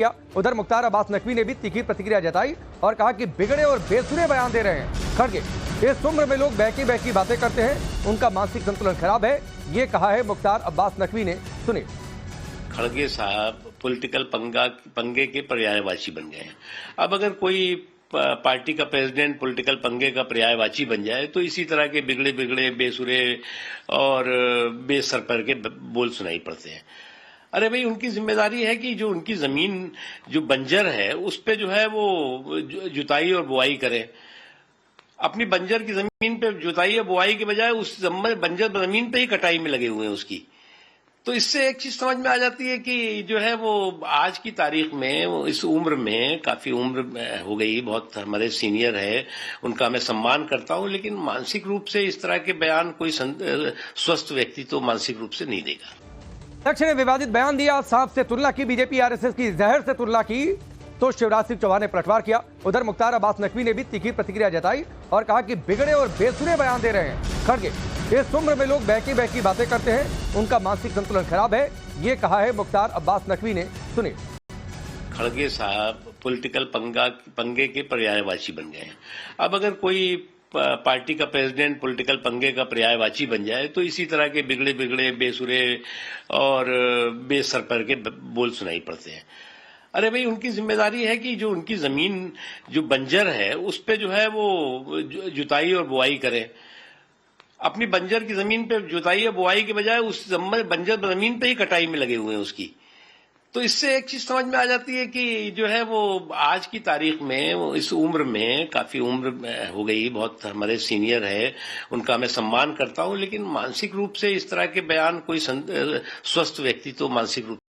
किया। उधर मुख्तार अब्बास नकवी ने भी तीखी प्रतिक्रिया जताई और कहा कि बिगड़े और बेसुरे बयान दे रहे हैं खड़गे। इस उम्र में लोग बहकी बहकी बातें करते हैं, उनका मानसिक संतुलन खराब है, ये कहा है मुख्तार अब्बास नकवी ने। सुनिए। खड़गे साहब पॉलिटिकल पंगे के पर्यायवाची बन गए हैं। अब अगर कोई पार्टी का प्रेसिडेंट पॉलिटिकल पंगे का पर्यायवाची बन जाए तो इसी तरह के बिगड़े बिगड़े बेसुरे और बेसरपर के बोल सुनाई पड़ते हैं। अरे भाई, उनकी जिम्मेदारी है कि जो उनकी जमीन जो बंजर है उस पे जो है वो जुताई और बुआई करें। अपनी बंजर की जमीन पे जुताई और बुआई के बजाय उस बंजर जमीन पे ही कटाई में लगे हुए हैं उसकी। तो इससे एक चीज समझ में आ जाती है कि जो है वो आज की तारीख में इस उम्र में काफी उम्र हो गई, बहुत हमारे सीनियर है, उनका मैं सम्मान करता हूं, लेकिन मानसिक रूप से इस तरह के बयान कोई स्वस्थ व्यक्ति तो मानसिक रूप से नहीं देगा। अध्यक्ष ने विवादित बयान दिया, सांप से तुलना की, बीजेपी आरएसएस की जहर से तुलना की तो शिवराज सिंह चौहान ने पलटवार किया। उधर मुख्तार अब्बास नकवी ने भी तीखी प्रतिक्रिया जताई और कहा कि बिगड़े और बेसुरे बयान दे रहे हैं खड़गे। इस उम्र में लोग बहकी बहकी बातें करते हैं, उनका मानसिक संतुलन खराब है, ये कहा है मुख्तार अब्बास नकवी ने। सुनिए। खड़गे साहब पॉलिटिकल पंगे के पर्यायवाची बन गए हैं। अब अगर कोई पार्टी का प्रेसिडेंट पॉलिटिकल पंगे का पर्यायवाची बन जाए तो इसी तरह के बिगड़े बिगड़े बेसुरे और बेसरपर के बोल सुनाई पड़ते हैं। अरे भाई, उनकी जिम्मेदारी है कि जो उनकी जमीन जो बंजर है उस पे जो है वो जुताई और बुआई करें। अपनी बंजर की जमीन पे जुताई और बुआई के बजाय उस बंजर जमीन पे ही कटाई में लगे हुए हैं उसकी। तो इससे एक चीज समझ में आ जाती है कि जो है वो आज की तारीख में इस उम्र में काफी उम्र हो गई, बहुत हमारे सीनियर है, उनका मैं सम्मान करता हूं, लेकिन मानसिक रूप से इस तरह के बयान कोई स्वस्थ व्यक्ति तो मानसिक रूप